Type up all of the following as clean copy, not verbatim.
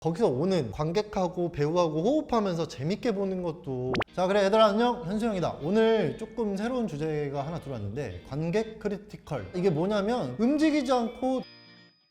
거기서 오는 관객하고 배우하고 호흡하면서 재밌게 보는 것도. 자, 그래 얘들아 안녕, 현수형이다. 오늘 조금 새로운 주제가 하나 들어왔는데 관객 크리티컬. 이게 뭐냐면 움직이지 않고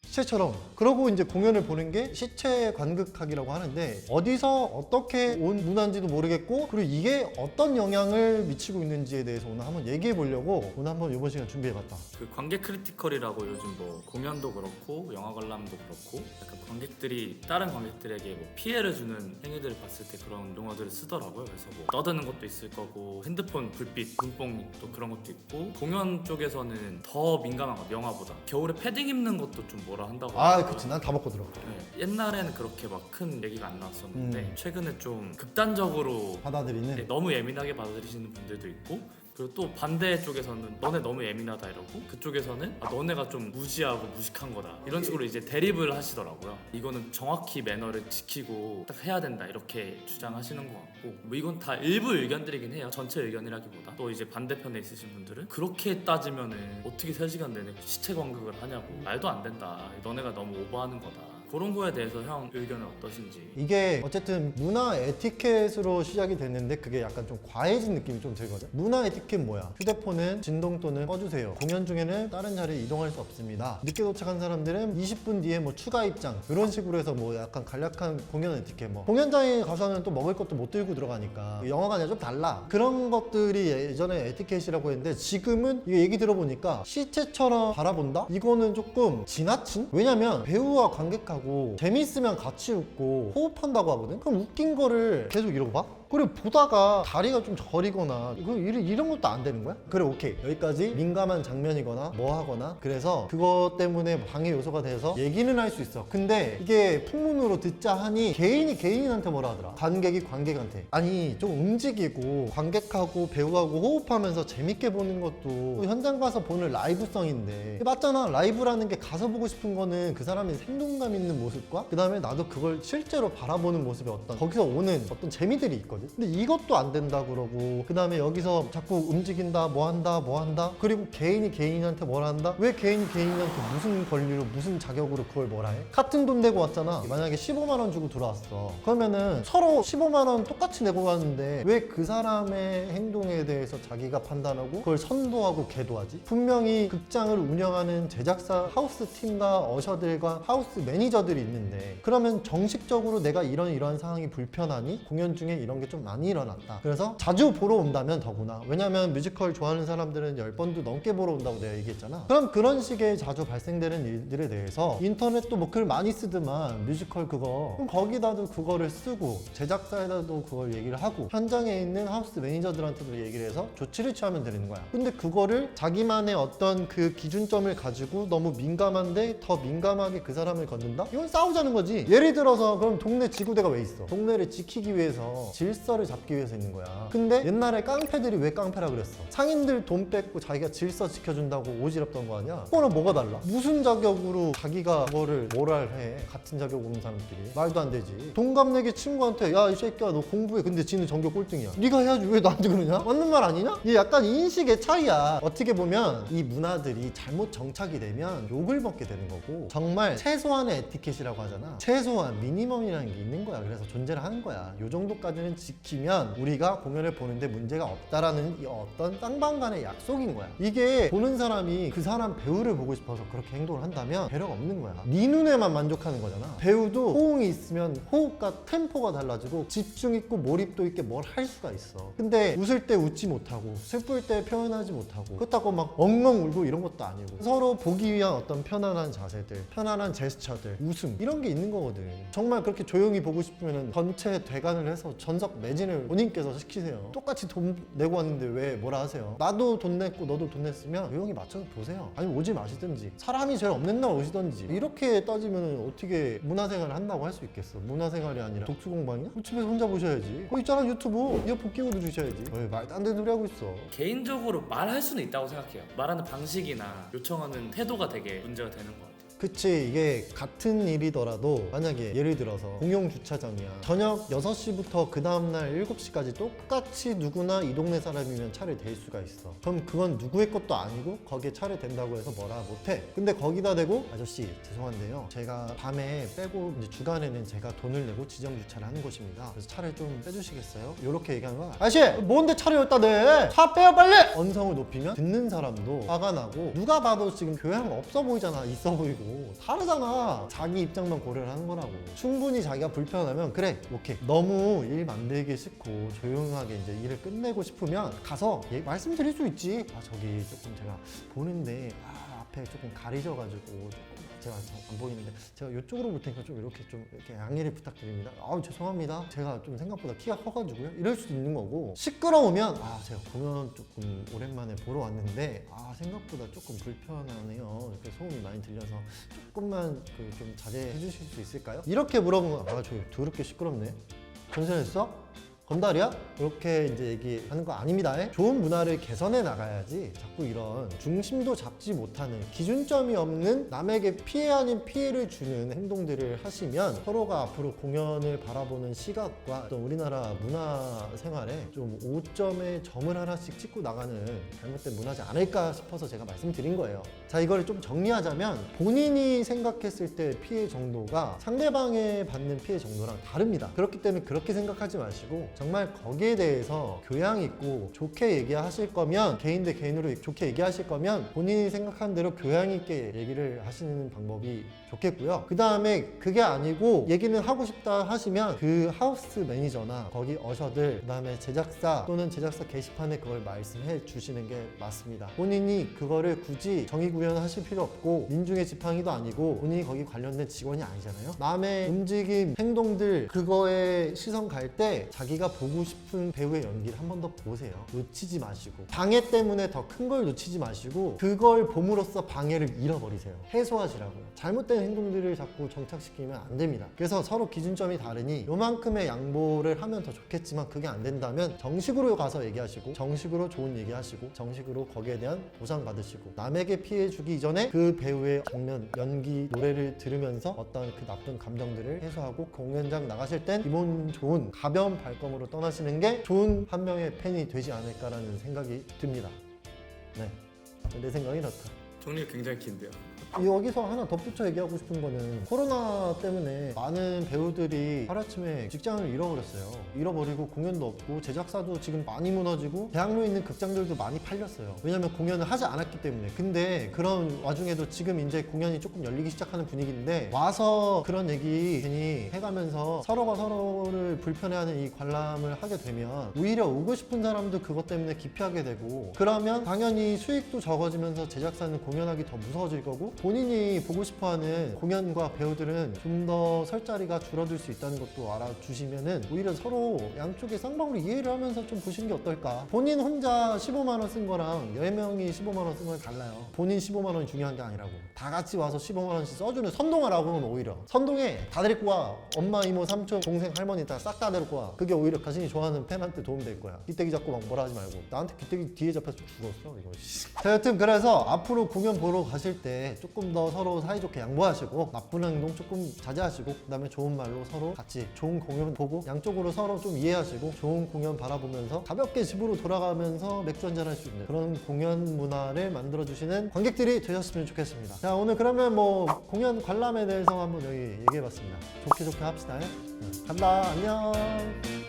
시체처럼 그러고 이제 공연을 보는 게 시체 관극학이라고 하는데, 어디서 어떻게 온 문화인지도 모르겠고, 그리고 이게 어떤 영향을 미치고 있는지에 대해서 오늘 한번 얘기해 보려고 오늘 한번 이번 시간 준비해봤다. 그 관객 크리티컬이라고 요즘 뭐 공연도 그렇고 영화 관람도 그렇고 약간 관객들이 다른 관객들에게 뭐 피해를 주는 행위들을 봤을 때 그런 용어들을 쓰더라고요. 그래서 뭐 떠드는 것도 있을 거고, 핸드폰 불빛, 눈뽕도 그런 것도 있고, 공연 쪽에서는 더 민감한 거, 영화보다 겨울에 패딩 입는 것도 좀 뭐라 한다고. 그치, 난 다 먹고 들어. 네, 옛날에는 그렇게 막 큰 얘기가 안 나왔었는데 최근에 좀 극단적으로 받아들이는. 너무 예민하게 받아들이시는 분들도 있고, 그리고 또 반대 쪽에서는 너네 너무 예민하다 이러고, 그쪽에서는 너네가 좀 무지하고 무식한 거다 이런 식으로 이제 대립을 하시더라고요. 이거는 정확히 매너를 지키고 딱 해야 된다 이렇게 주장하시는 것 같고, 뭐 이건 다 일부 의견들이긴 해요. 전체 의견이라기보다. 또 이제 반대편에 있으신 분들은 그렇게 따지면은 어떻게 3시간 내내 시체 관극을 하냐고, 말도 안 된다, 너네가 너무 오버하는 거다. 그런 거에 대해서 형 의견은 어떠신지. 이게 어쨌든 문화 에티켓으로 시작이 됐는데 그게 약간 좀 과해진 느낌이 좀 들거든. 문화 에티켓 뭐야? 휴대폰은 진동토는 꺼주세요. 공연 중에는 다른 자리에 이동할 수 없습니다. 늦게 도착한 사람들은 20분 뒤에 뭐 추가 입장, 이런 식으로 해서 뭐 약간 간략한 공연 에티켓. 뭐 공연장에 가서는 또 먹을 것도 못 들고 들어가니까 영화관이랑 좀 달라. 그런 것들이 예전에 에티켓이라고 했는데, 지금은 이게 얘기 들어보니까 시체처럼 바라본다? 이거는 조금 지나친? 왜냐면 배우와 관객하고 재밌으면 같이 웃고 호흡한다고 하거든? 그럼 웃긴 거를 계속 이러고 봐? 그리고 보다가 다리가 좀 저리거나 이런 것도 안 되는 거야? 그래, 오케이, 여기까지 민감한 장면이거나 뭐 하거나 그래서 그것 때문에 방해 요소가 돼서 얘기는 할 수 있어. 근데 이게 풍문으로 듣자 하니 개인이 개인한테 뭐라 하더라, 관객이 관객한테. 아니, 좀 움직이고 관객하고 배우하고 호흡하면서 재밌게 보는 것도 현장 가서 보는 라이브성인데, 맞잖아. 라이브라는 게 가서 보고 싶은 거는 그 사람의 생동감 있는 모습과 그 다음에 나도 그걸 실제로 바라보는 모습의 어떤 거기서 오는 어떤 재미들이 있거든. 근데 이것도 안 된다 그러고, 그 다음에 여기서 자꾸 움직인다, 뭐 한다, 그리고 개인이 개인한테 뭐라 한다? 왜 개인이 개인한테 무슨 권리로 무슨 자격으로 그걸 뭐라 해? 같은 돈 내고 왔잖아. 만약에 15만 원 주고 들어왔어. 그러면은 서로 15만 원 똑같이 내고 갔는데 왜 그 사람의 행동에 대해서 자기가 판단하고 그걸 선도하고 계도하지? 분명히 극장을 운영하는 제작사 하우스 팀과 어셔들과 하우스 매니저들이 있는데, 그러면 정식적으로 내가 이러한 상황이 불편하니 공연 중에 이런 게 좀 많이 일어났다. 그래서 자주 보러 온다면 더구나. 왜냐면 뮤지컬 좋아하는 사람들은 10번도 넘게 보러 온다고 내가 얘기했잖아. 그럼 그런 식의 자주 발생되는 일들에 대해서 인터넷도 뭐 글 많이 쓰더만, 뮤지컬 그거, 그럼 거기다도 그거를 쓰고 제작사에다도 그걸 얘기를 하고 현장에 있는 하우스 매니저들한테도 얘기를 해서 조치를 취하면 되는 거야. 근데 그거를 자기만의 어떤 그 기준점을 가지고 너무 민감한데 더 민감하게 그 사람을 건든다? 이건 싸우자는 거지. 예를 들어서 그럼 동네 지구대가 왜 있어? 동네를 지키기 위해서, 질서를 잡기 위해서 있는 거야. 근데 옛날에 깡패들이 왜 깡패라 그랬어? 상인들 돈 뺏고 자기가 질서 지켜준다고 오지랖던 거 아니야? 그거랑 뭐가 달라? 무슨 자격으로 자기가 그거를 해? 같은 자격 없는 사람끼리. 말도 안 되지. 동갑내기 친구한테 야 이 새끼야 너 공부해. 근데 지는 전교 꼴등이야. 네가 해야지 왜 나한테 그러냐? 맞는 말 아니냐? 이게 약간 인식의 차이야. 어떻게 보면 이 문화들이 잘못 정착이 되면 욕을 먹게 되는 거고, 정말 최소한의 에티켓이라고 하잖아. 최소한 미니멈이라는 게 있는 거야. 그래서 존재를 하는 거야. 요 정도까지는 지키면 우리가 공연을 보는데 문제가 없다라는 이 어떤 쌍방간의 약속인 거야. 이게 보는 사람이 그 사람 배우를 보고 싶어서 그렇게 행동을 한다면 배려가 없는 거야. 네 눈에만 만족하는 거잖아. 배우도 호응이 있으면 호흡과 템포가 달라지고 집중 있고 몰입도 있게 뭘 할 수가 있어. 근데 웃을 때 웃지 못하고 슬플 때 표현하지 못하고, 그렇다고 막 엉엉 울고 이런 것도 아니고, 서로 보기 위한 어떤 편안한 자세들, 편안한 제스처들, 웃음, 이런 게 있는 거거든. 정말 그렇게 조용히 보고 싶으면 전체 대관을 해서 전석 매진을 본인께서 시키세요. 똑같이 돈 내고 왔는데 왜 뭐라 하세요? 나도 돈 냈고 너도 돈 냈으면 조용히 맞춰서 보세요. 아니면 오지 마시든지, 사람이 제일 없는 날 오시든지. 이렇게 따지면 어떻게 문화생활을 한다고 할 수 있겠어? 문화생활이 아니라 독수공방이야? 집에서 혼자 보셔야지. 있잖아 유튜브, 이어폰 끼고 주셔야지. 왜 말도 안 되는 소리 하고 있어? 개인적으로 말할 수는 있다고 생각해요. 말하는 방식이나 요청하는 태도가 되게 문제가 되는 것 같아요. 그치, 이게 같은 일이더라도 만약에 예를 들어서 공용 주차장이야. 저녁 6시부터 그 다음날 7시까지 똑같이 누구나 이 동네 사람이면 차를 댈 수가 있어. 그럼 그건 누구의 것도 아니고 거기에 차를 댄다고 해서 뭐라 못해. 근데 거기다 대고 아저씨 죄송한데요, 제가 밤에 빼고 이제 주간에는 제가 돈을 내고 지정 주차를 하는 곳입니다. 그래서 차를 좀 빼주시겠어요? 이렇게 얘기하는 거야. 아저씨 뭔데 차를 여기다 내? 차 빼요 빨리! 언성을 높이면 듣는 사람도 화가 나고, 누가 봐도 지금 교양 없어 보이잖아. 있어 보이고 다르잖아. 자기 입장만 고려를 하는 거라고. 충분히 자기가 불편하면 그래 오케이, 너무 일 만들기 싫고 조용하게 이제 일을 끝내고 싶으면 가서 말씀드릴 수 있지. 아 저기 조금 제가 보는데 앞에 조금 가리져가지고 조금 제가 안 보이는데 제가 이쪽으로 볼 테니까 좀 이렇게 양해를 부탁드립니다. 아우 죄송합니다. 제가 좀 생각보다 키가 커가지고요. 이럴 수도 있는 거고, 시끄러우면 제가 공연 조금 오랜만에 보러 왔는데 생각보다 조금 불편하네요. 이렇게 소음이 많이 들려서 조금만 좀 자제해 주실 수 있을까요? 이렇게 물어보면 저 더럽게 시끄럽네. 정신했어? 건달이야? 이렇게 이제 얘기하는 거 아닙니다. 좋은 문화를 개선해 나가야지 자꾸 이런 중심도 잡지 못하는, 기준점이 없는, 남에게 피해 아닌 피해를 주는 행동들을 하시면 서로가 앞으로 공연을 바라보는 시각과 또 우리나라 문화 생활에 좀 5점의 점을 하나씩 찍고 나가는 잘못된 문화지 않을까 싶어서 제가 말씀드린 거예요. 자, 이걸 좀 정리하자면 본인이 생각했을 때 피해 정도가 상대방에 받는 피해 정도랑 다릅니다. 그렇기 때문에 그렇게 생각하지 마시고 정말 거기에 대해서 교양 있고 좋게 얘기하실 거면, 개인 대 개인으로 좋게 얘기하실 거면 본인이 생각한 대로 교양 있게 얘기를 하시는 방법이 좋겠고요. 그 다음에 그게 아니고 얘기는 하고 싶다 하시면 그 하우스 매니저나 거기 어셔들, 그 다음에 제작사 또는 제작사 게시판에 그걸 말씀해 주시는 게 맞습니다. 본인이 그거를 굳이 정의 구현하실 필요 없고, 민중의 지팡이도 아니고 본인이 거기 관련된 직원이 아니잖아요. 남의 움직임, 행동들, 그거에 시선 갈 때 자기가 보고 싶은 배우의 연기를 한 번 더 보세요. 놓치지 마시고, 방해 때문에 더 큰 걸 놓치지 마시고 그걸 봄으로써 방해를 잃어버리세요. 해소하시라고요. 잘못된 행동들을 자꾸 정착시키면 안 됩니다. 그래서 서로 기준점이 다르니 요만큼의 양보를 하면 더 좋겠지만, 그게 안 된다면 정식으로 가서 얘기하시고, 정식으로 좋은 얘기하시고, 정식으로 거기에 대한 보상 받으시고, 남에게 피해 주기 이전에 그 배우의 장면, 연기, 노래를 들으면서 어떤 그 나쁜 감정들을 해소하고 공연장 나가실 땐 기분 좋은 가벼운 발걸음으로 떠나시는 게 좋은 한 명의 팬이 되지 않을까라는 생각이 듭니다. 네, 내 생각이 이렇다. 정리가 굉장히 긴데요. 여기서 하나 덧붙여 얘기하고 싶은 거는, 코로나 때문에 많은 배우들이 하루아침에 직장을 잃어버렸어요. 잃어버리고 공연도 없고 제작사도 지금 많이 무너지고 대학로에 있는 극장들도 많이 팔렸어요. 왜냐면 공연을 하지 않았기 때문에. 근데 그런 와중에도 지금 이제 공연이 조금 열리기 시작하는 분위기인데, 와서 그런 얘기 괜히 해가면서 서로가 서로를 불편해하는 이 관람을 하게 되면 오히려 오고 싶은 사람도 그것 때문에 기피하게 되고, 그러면 당연히 수익도 적어지면서 제작사는 공연하기 더 무서워질 거고, 본인이 보고 싶어하는 공연과 배우들은 좀 더 설 자리가 줄어들 수 있다는 것도 알아주시면은 오히려 서로 양쪽의 쌍방으로 이해를 하면서 좀 보시는 게 어떨까. 본인 혼자 15만 원 쓴 거랑 10명이 15만 원 쓴 건 달라요. 본인 15만 원이 중요한 게 아니라고. 다 같이 와서 15만 원씩 써주는 선동하라고는 오히려. 선동해. 다 데리고 와. 엄마, 이모, 삼촌, 동생, 할머니 다 싹 다 데리고 와. 그게 오히려 자신이 좋아하는 팬한테 도움 될 거야. 귀때기 잡고 막 뭐라 하지 말고. 나한테 귀때기 뒤에 잡혀서 죽었어 이거. 자, 여튼 그래서 앞으로 공연 보러 가실 때 조금 더 서로 사이좋게 양보하시고, 나쁜 행동 조금 자제하시고, 그 다음에 좋은 말로 서로 같이 좋은 공연 보고, 양쪽으로 서로 좀 이해하시고 좋은 공연 바라보면서 가볍게 집으로 돌아가면서 맥주 한잔 할 수 있는 그런 공연 문화를 만들어주시는 관객들이 되셨으면 좋겠습니다. 자, 오늘 그러면 뭐 공연 관람에 대해서 한번 여기 얘기해봤습니다. 좋게 합시다. 간다. 안녕.